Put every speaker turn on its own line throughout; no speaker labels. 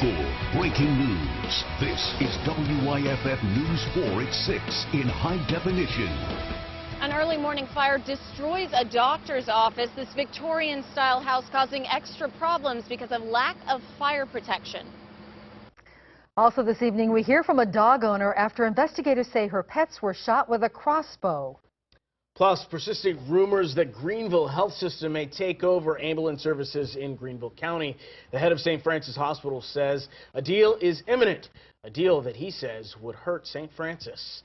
4, breaking news. This is WYFF News 4 at 6 in high definition.
An early morning fire destroys a doctor's office. This Victorian-style house causing extra problems because of lack of fire protection.
Also this evening, we hear from a dog owner after investigators say her pets were shot with a crossbow.
Plus, persistent rumors that Greenville Health System may take over ambulance services in Greenville County. The head of St. Francis Hospital says a deal is imminent, a deal that he says would hurt St. Francis.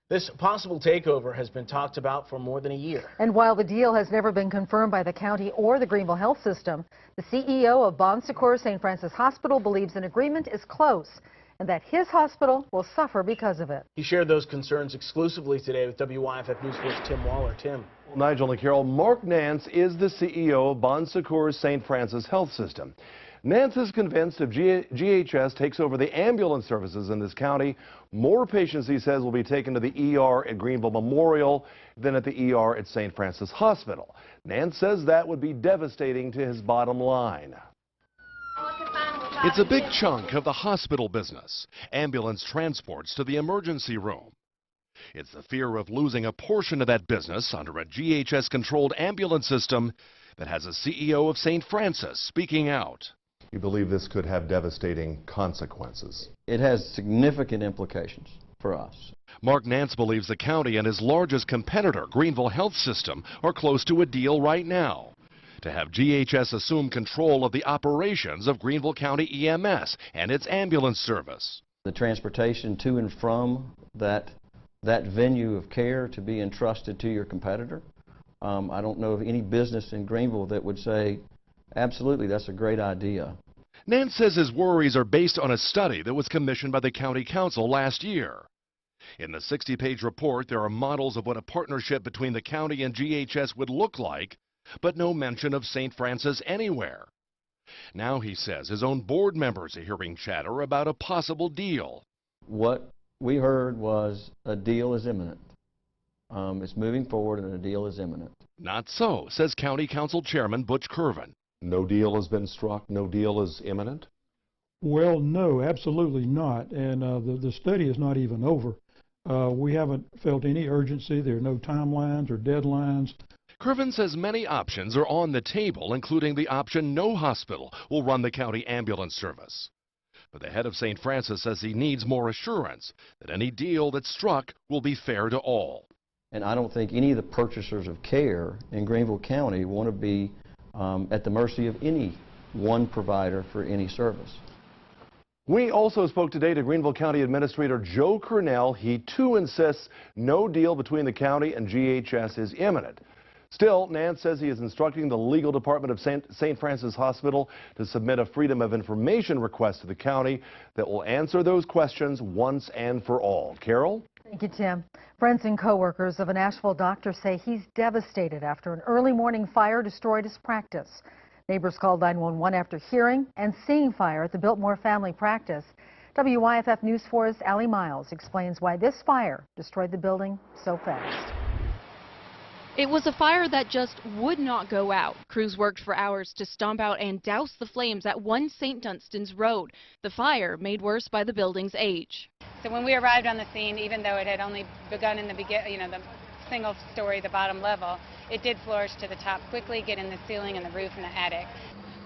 This possible takeover has been talked about for more than a year.
And while the deal has never been confirmed by the county or the Greenville Health System, the CEO of Bon Secours St. Francis Hospital believes an agreement is close and that his hospital will suffer because of it.
He shared those concerns exclusively today with WYFF News 4's Tim Waller. Tim.
Well, Nigel and Carol, Mark Nance is the CEO of Bon Secours St. Francis Health System. Nance is convinced if GHS takes over the ambulance services in this county, more patients, he says, will be taken to the ER at Greenville Memorial than at the ER at St. Francis Hospital. Nance says that would be devastating to his bottom line.
It's a big chunk of the hospital business, ambulance transports to the emergency room. It's the fear of losing a portion of that business under a GHS-controlled ambulance system that has a CEO of St. Francis speaking out.
You believe this could have devastating consequences?
It has significant implications for us.
Mark Nance believes the county and his largest competitor, Greenville Health System, are close to a deal right now to have GHS assume control of the operations of Greenville County EMS and its ambulance service.
The transportation to and from that venue of care to be entrusted to your competitor. I don't know of any business in Greenville that would say, absolutely, that's a great idea.
Nance says his worries are based on a study that was commissioned by the County Council last year. In the 60-page report, there are models of what a partnership between the county and GHS would look like, but no mention of St. Francis anywhere. Now, he says, his own board members are hearing chatter about a possible deal.
What we heard was a deal is imminent. It's moving forward and a deal is imminent.
Not so, says County Council Chairman Butch Curvin.
No deal has been struck? No deal is imminent?
Well, no, absolutely not. And the study is not even over. We haven't felt any urgency. There are no timelines or deadlines.
Curvin says many options are on the table, including the option no hospital will run the county ambulance service. But the head of St. Francis says he needs more assurance that any deal that's struck will be fair to all.
And I don't think any of the purchasers of care in Greenville County want to be at the mercy of any one provider for any service.
We also spoke today to Greenville County Administrator Joe Cornell. He too insists no deal between the county and GHS is imminent. Still, Nance says he is instructing the legal department of St. Francis Hospital to submit a Freedom of Information request to the county that will answer those questions once and for all. Carol?
Thank you, Tim. Friends and coworkers of a Nashville doctor say he's devastated after an early morning fire destroyed his practice. Neighbors called 911 after hearing and seeing fire at the Biltmore Family Practice. WYFF News 4's Allie Miles explains why this fire destroyed the building so fast.
It was a fire that just would not go out. Crews worked for hours to stomp out and douse the flames at 1 St. Dunstan's Road. The fire made worse by the building's age.
So when we arrived on the scene, even though it had only begun in the the single story, the bottom level, it did flourish to the top quickly, get in the ceiling and the roof and the attic.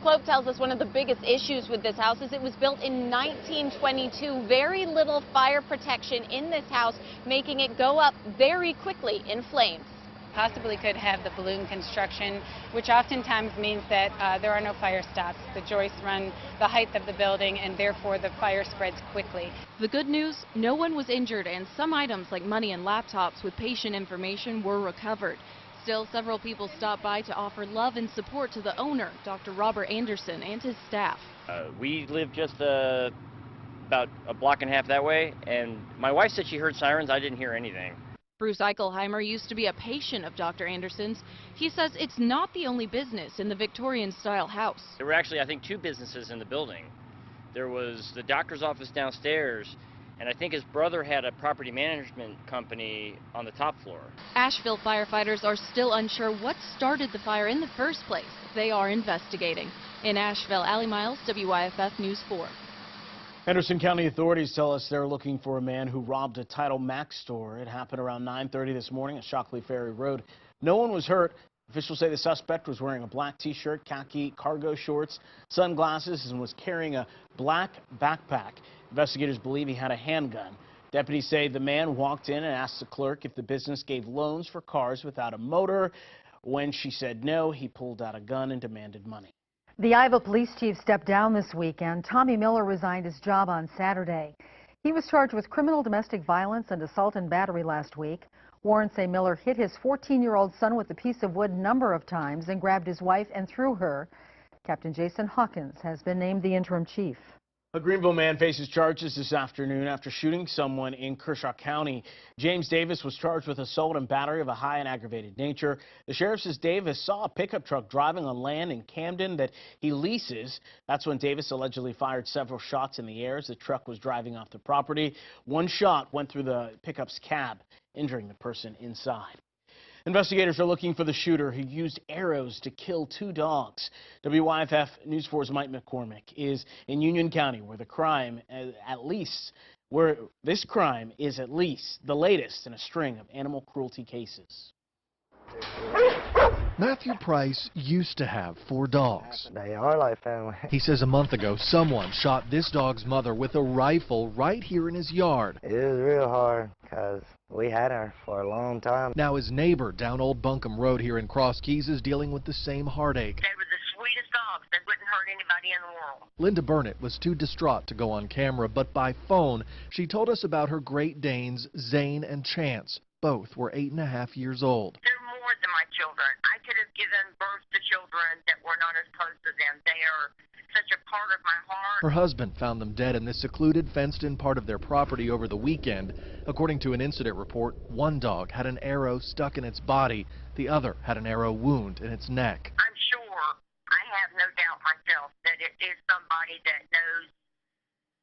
Cloak tells us one of the biggest issues with this house is it was built in 1922. Very little fire protection in this house, making it go up very quickly in flames.
Possibly could have the balloon construction, which oftentimes means that there are no fire stops. The joists run the height of the building, and therefore the fire spreads quickly.
The good news, no one was injured, and some items like money and laptops with patient information were recovered. Still, several people stopped by to offer love and support to the owner, Dr. Robert Anderson, and his staff.
We live just about a block and a half that way, and my wife said she heard sirens. I didn't hear anything.
Bruce Eichelheimer used to be a patient of Dr. Anderson's. He says it's not the only business in the Victorian-style house.
There were actually, I think, 2 businesses in the building. There was the doctor's office downstairs, and I think his brother had a property management company on the top floor.
Asheville firefighters are still unsure what started the fire in the first place. They are investigating. In Asheville, Allie Miles, WYFF News 4.
Henderson County authorities tell us they're looking for a man who robbed a Tidal Max store. It happened around 9:30 this morning at Shockley Ferry Road. No one was hurt. Officials say the suspect was wearing a black T-shirt, khaki cargo shorts, sunglasses, and was carrying a black backpack. Investigators believe he had a handgun. Deputies say the man walked in and asked the clerk if the business gave loans for cars without a motor. When she said no, he pulled out a gun and demanded money.
The Iva police chief stepped down this weekend. Tommy Miller resigned his job on Saturday. He was charged with criminal domestic violence and assault and battery last week. Warrants say Miller hit his 14-year-old son with a piece of wood a number of times and grabbed his wife and threw her. Captain Jason Hawkins has been named the interim chief.
A Greenville man faces charges this afternoon after shooting someone in Kershaw County. James Davis was charged with assault and battery of a high and aggravated nature. The sheriff says Davis saw a pickup truck driving on land in Camden that he leases. That's when Davis allegedly fired several shots in the air as the truck was driving off the property. One shot went through the pickup's cab, injuring the person inside. Investigators are looking for the shooter who used arrows to kill 2 dogs. WYFF News 4's Mike McCormick is in Union County, where this crime is at least the latest in a string of animal cruelty cases.
Matthew Price used to have 4 dogs.
They are like family.
He says a month ago, someone shot this dog's mother with a rifle right here in his yard.
It is real hard because we had her for a long time.
Now his neighbor down Old Buncombe Road here in Cross Keys is dealing with the same heartache.
They were the sweetest dogs. They wouldn't hurt anybody in the world.
Linda Burnett was too distraught to go on camera, but by phone, she told us about her Great Danes, Zane and Chance. Both were 8.5 years old.
They're more than my children. I could have given birth to children that were not as close to them. They are such a part of my heart.
Her husband found them dead in this secluded, fenced-in part of their property over the weekend. According to an incident report, one dog had an arrow stuck in its body. The other had an arrow wound in its neck.
I'm sure, I have no doubt myself, that it is somebody that knows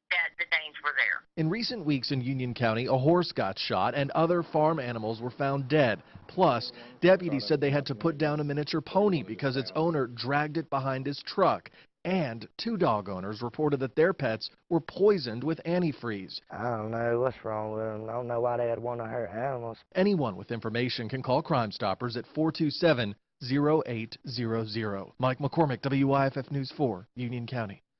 that the Danes were there.
In recent weeks in Union County, a horse got shot and other farm animals were found dead. Plus, deputies said they had to put down a miniature pony because its owner dragged it behind his truck. And 2 dog owners reported that their pets were poisoned with antifreeze.
I don't know what's wrong with them. I don't know why they had one of her animals.
Anyone with information can call Crime Stoppers at 427-0800. Mike McCormick, WYFF News 4, Union County.